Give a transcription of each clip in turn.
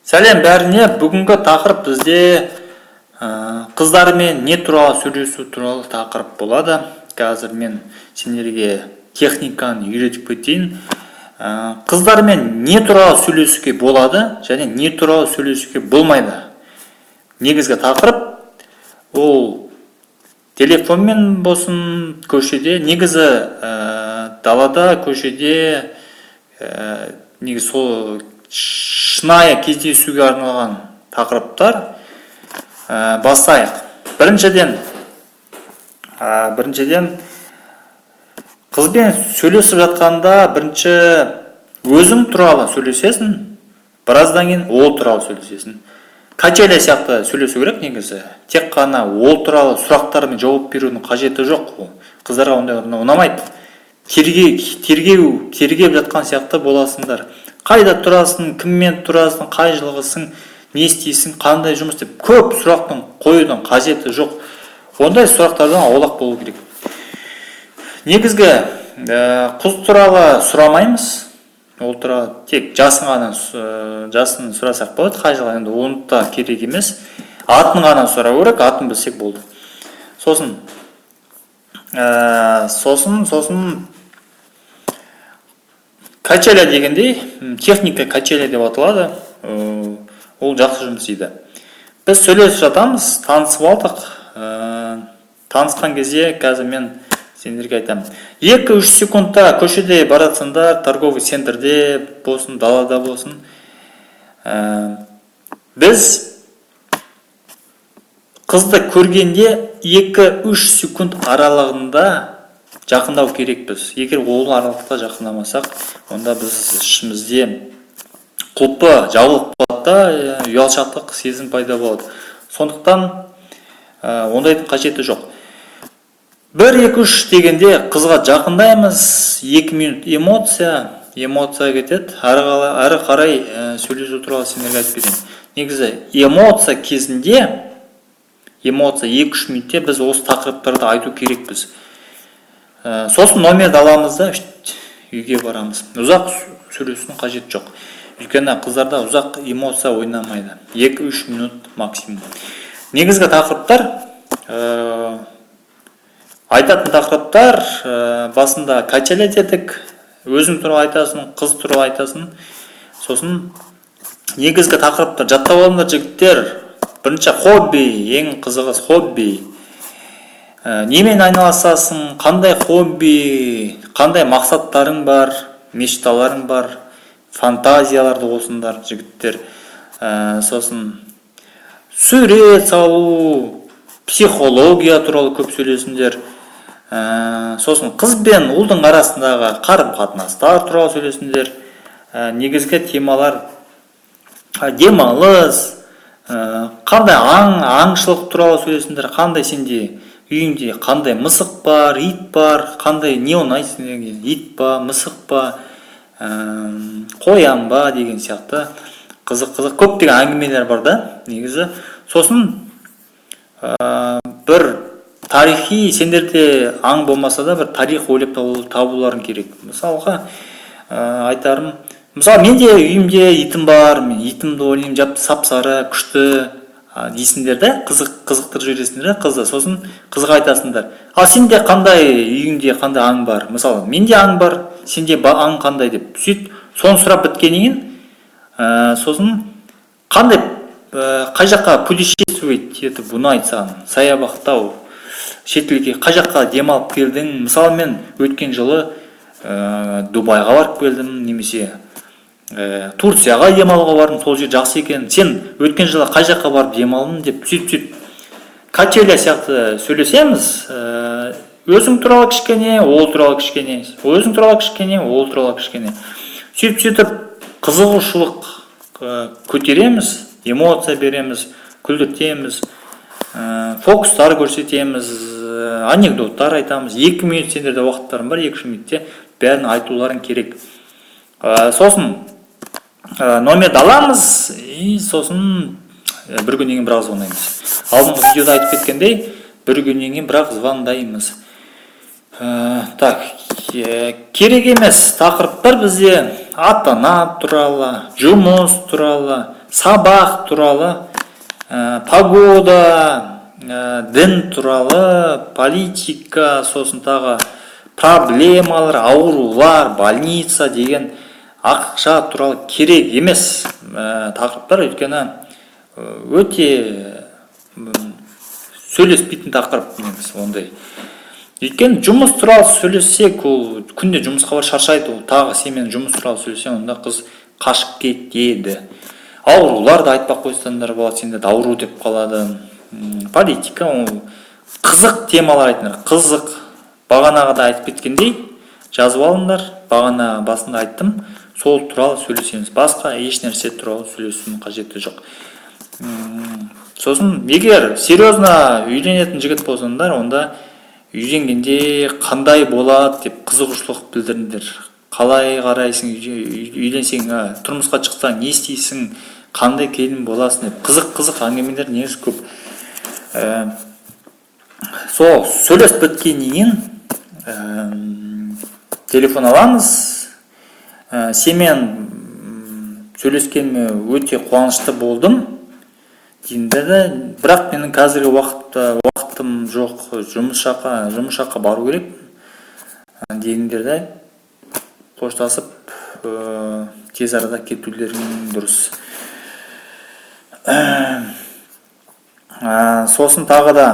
Сәлем бәріне, бүгінгі тақырып бізде қыздармен не туралы сөйлесу туралы тақырып болады. Қазір мен сендерге техниканы үйретіп кетейін. Қыздармен не туралы сөйлесуге болады және не туралы сөйлесуге болмайды. Негізгі тақырып ол телефонмен болсын, көшеде, негізі далада, көшеде, негізі сол шынайы кездесуге арналған тақырыптар. Бастайық. Біріншіден қызбен сөйлесіп жатқанда бірінші өзің туралы сөйлесесің, біраздан кейін ол туралы сөйлесесің. Качеля сияқты сөйлесу керек негізі. Тек қана ол туралы сұрақтармен жауап берудің қажеті жоқ. Қыздарға ондай ұнамайды. Тергеп жатқан сияқты боласыңдар. Қайда тұрасың, кіммен тұрасың, қай жылғысың, не істейсің, қандай жұмыс деп көп сұрақтың қоюдың қажеті жоқ. Ондай сұрақтардан аулақ болу керек. Негізгі қыз туралы сұрамаймыз. Ол туралы тек жасын сұрасақ болады. Қай жылғы, енді оны да керек емес. Атын ғана сұрау керек, атын білсек болды. Сосын качеля дегендей, техника качеля деп аталады. Ол жақсы жұмыс істейді. Біз сөйлесіп жатамыз, танысып алдық. Танысқан кезде қазір мен сендерге айтамын. 2-3 секундта көшеде баратсыңдар, торговый центрде болсын, далада болсын. Біз қызды көргенде 2-3 секунд аралығында жақындау керекпіз. Егер ол аралықта жақындамасақ, онда біз ішімізде құлпы жабылып қалады, ұялшақтық сезім пайда болады. Сондықтан ондайдың қажеті жоқ. 1-2-3 дегенде қызға жақындаймыз, 2 минут эмоция кетеді. Әрі қарай сөйлесу туралы сендерге айтып берейін. Негізі эмоция кезінде, 2-3 минутте біз осы тақырыптарды айту керекпіз. Сосын номер аламыз да үйге барамыз. Ұзақ сөйлесудің қажеті жоқ. Өйткені қыздарда ұзақ эмоция ойнамайды. 2-3 минут максимум. Негізгі тақырыптар, айтатын тақырыптар, басында качеля дедік, өзің туралы айтасың, қыз туралы айтасың. Сосын негізгі тақырыптар жаттап алыңдар жігіттер. Бірінші хобби, ең қызығы хобби. Немен айналысасың, қандай хобби, қандай мақсаттарың бар, мечталарың бар, фантазияларды осындар жігіттер. Сосын сурет салу, психология туралы көп сөйлесіңдер. Сосын қыз бен ұлдың арасындағы қарым-қатынастар туралы сөйлесіңдер. Негізгі темалар демалыс, қандай аңшылық туралы сөйлесіңдер, қандай сенде үйіңде қандай мысық бар, ит бар, қандай не ұнайды сендерге, ит па, мысық па, қоян ба деген сияқты қызық көптеген әңгімелер бар да, негізі. Сосын бір тарихи, сендерде аң болмаса да бір тарих ойлап табуларың керек. Мысалға айтарым, мысалы менде үйімде итім бар, мен итімді ойлаймын, жапты сап-сары, күшті дейсіңдер де, қызықтырып жібересіңдер қызды. Сосын қызға айтасыңдар. Сенде қандай, үйіңде қандай аң бар? Мысалы, менде аң бар, сенде аң қандай деп. Сөйт, соны сұрап біткеннен сосын қандай, қай жаққа путешествовать етіп ұнайды саған, саябақтау, шетелге қай жаққа демалып келдің? Мысалы, мен өткен жылы Дубайға барып келдім, немесе Турцияға демалуға бардым, сол жер жақсы екен. Сен өткен жылы қай жаққа барып демалдың деп сөйтіп качеля сияқты сөйлесеміз. Өзің туралы кішкене, ол туралы кішкене, өзің туралы кішкене, ол туралы кішкене. Сөйтіп қызығушылық көтереміз, эмоция береміз, күлдіртеміз, фокустар көрсетеміз, анекдоттар айтамыз. 2 минут сендерде уақыттарың бар, 2 минутте бәрін айтуларың керек. Сосын номер аламыз, сосын бір күннен кейін бірақ звондаймыз. Алдыңғы видеода айтып кеткендей, бір күннен кейін бірақ звондаймыз. Керек емес тақырыптар бізде ата-ана туралы, жұмыс туралы, сабақ туралы, погода, дін туралы, политика, сосын тағы проблемалар, аурулар, больница деген ақша туралы керек емес тақырыптар, өйткені өте сөйлеспейтін тақырып негізі ондай. Өйткені жұмыс туралы сөйлессек, ол күнде жұмысқа бар шаршайды, ол тағы сенімен жұмыс туралы сөйлесең, онда қыз қашып кетеді. Ауруларды айтпақ қойсаңдар болады, сендерді ауру деп қалады. Политика, ол қызық темалар айтыңдар, қызық. Бағанағыда айтып кеткендей, жазып алыңдар, бағана басында айттым, сол туралы сөйлесеміз. Басқа еш нәрсе туралы сөйлесудің қажеті жоқ. Сосын, егер серьезно үйленетін жігіт болсаңдар, онда үйленгенде қандай болады деп қызығушылық білдіріңдер. Қалай қарайсың, үйленсең, тұрмысқа шықсаң, не істейсің, қандай келін боласың деп қызық әңгімелер негізі көп. Сол сөйлесіп біткеннен телефон аламыз. Сенімен сөйлескеніме өте қуанышты болдым деймін, бірақ менің қазіргі уақытым жоқ, жұмыс жаққа бару керек дегендерді қоштасып тез арада кетулерің дұрыс. Сосын тағы да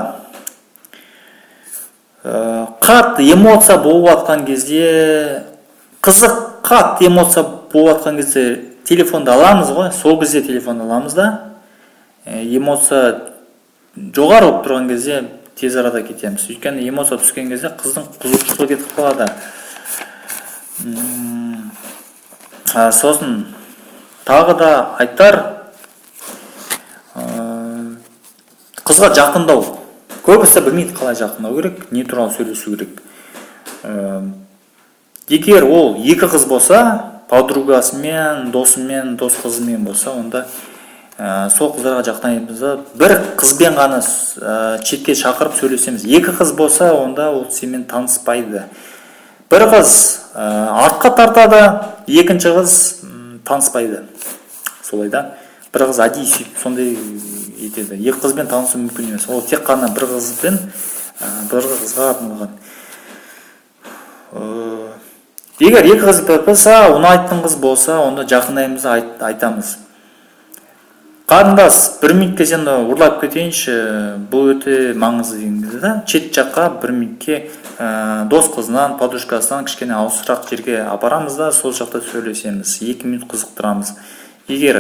қатты эмоция болып атқан кезде, қызық қатты эмоция болып атқан кезде телефонды аламыз ғой, сол кезде телефонды аламыз да, эмоция жоғары болып тұрған кезде тез арада кетеміз. Өйткені эмоция түскен кезде қыздың қызығушылығы кетіп қалады. Сосын тағы да айтар, қызға жақындау. Көбісі білмейді қалай жақындау керек, не туралы сөйлесу керек. Егер ол екі қыз болса, подругасымен, досымен, дос қызымен болса, онда сол қыздарға жақындаймыз. Бір қызбен ғана шетке шақырып сөйлесеміз. Екі қыз болса, онда ол сенімен таныспайды. Бір қыз артқа тартады, екінші қыз таныспайды. Солай да. Бір қыз әдейі сөйтіп сондай етеді. Екі қызбен танысу мүмкін емес. Ол тек қана бір қызбен бір қызға арналған. Егер екі қыз болса, ұнайтын қыз болса, онда жақындаймыз, айтамыз. Қарындас, бір минутке сені ұрлап кетейінші, бұл өте маңызды дегенде да, шет жаққа бір минутке дос қызынан, подружкасынан кішкене алысырақ жерге апарамыз да, сол жақта сөйлесеміз, 2 минут қызықтырамыз. Егер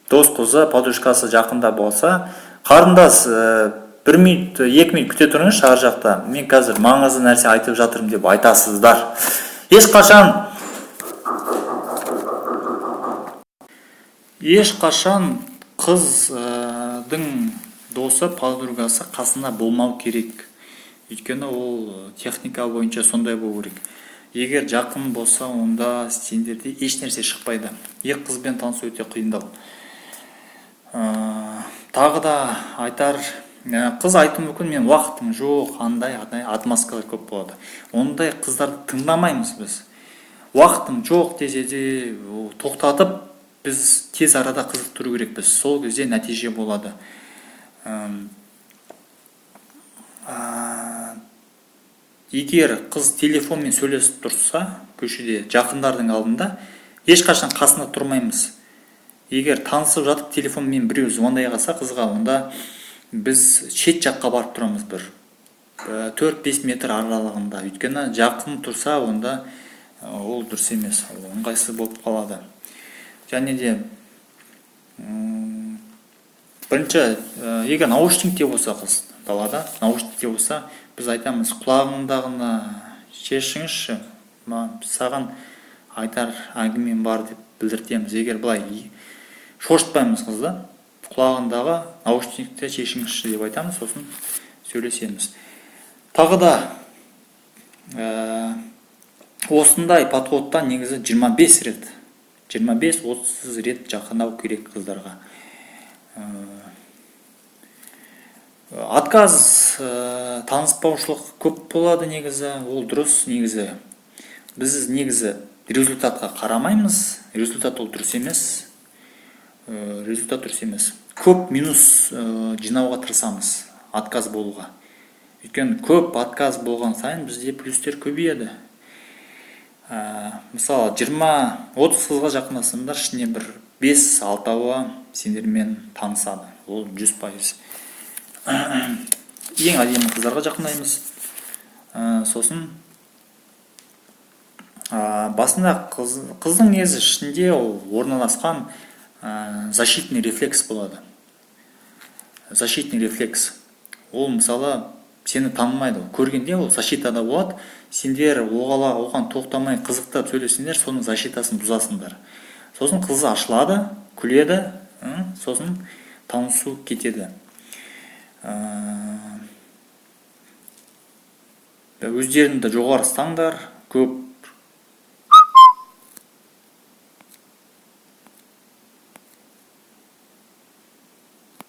дос қызы, подружкасы жақында болса, қарындас, 1 минут, 2 минут күте тұрыңыз ар жақта, мен қазір маңызды нәрсе айтып жатырмын деп айтасыздар. Ешқашан қыздың досы, подругасы қасында болмау керек. Өйткені ол техника бойынша сондай болу керек. Егер жақын болса, онда сендерде еш нәрсе шықпайды. Екі қызбен танысу өте қиындау. Тағы да айтар, қыз айту мүмкін, мен уақытым жоқ, андай отмазкалар көп болады. Ондай қыздарды тыңдамаймыз біз. Уақытым жоқ десе де тоқтатып, біз тез арада қызықтыру керекпіз. Сол кезде нәтиже болады. Егер қыз телефонмен сөйлесіп тұрса, көшеде, жақындардың алдында, ешқашан қасында тұрмаймыз. Егер танысып жатып телефонмен біреу звондай қалса қызға, онда біз шет жаққа барып тұрамыз, бір 4-5 метр аралығында. Өйткені жақын тұрса, онда ол дұрыс емес, ыңғайсыз болып қалады. Және де бірінші, егер наушникте болса қыз, далада наушникте болса, біз айтамыз, құлағыңдағыны шешіңізші, саған айтар әңгімем бар деп білдіртеміз. Егер былай шошытпаймыз қызды, құлағындағы наушникте шешіңізші деп айтамыз, сосын сөйлесеміз. Тағы да осындай подходтан негізі 25 рет, 25-30 рет жақындау керек қыздарға. Отказ, таныспаушылық көп болады негізі, ол дұрыс негізі. Біз негізі результатқа қарамаймыз, результат ол дұрыс емес. результат дұрыс емес. Көп минус жинауға тырысамыз отказ болуға. Өйткені көп отказ болған сайын бізде плюстер көбейеді. Мысалы 20-30 қызға жақындасаңдар, ішіне бір 5-6-ауы сендермен танысады. Ол 100%. Ең әдемі қыздарға жақындаймыз. Сосын басында қыздың негізі ішінде орналасқан защитный рефлекс болады. Защитный рефлекс. Ол мысалы сені танымайды. Көргенде ол защитада болады. Сендер оған тоқтамай қызықтап сөйлесеңдер, соның защитасын бұзасыңдар. Сосын қызы ашылады, күледі, сосын танысу кетеді. Өздеріңді жоғары ұстаңдар, көп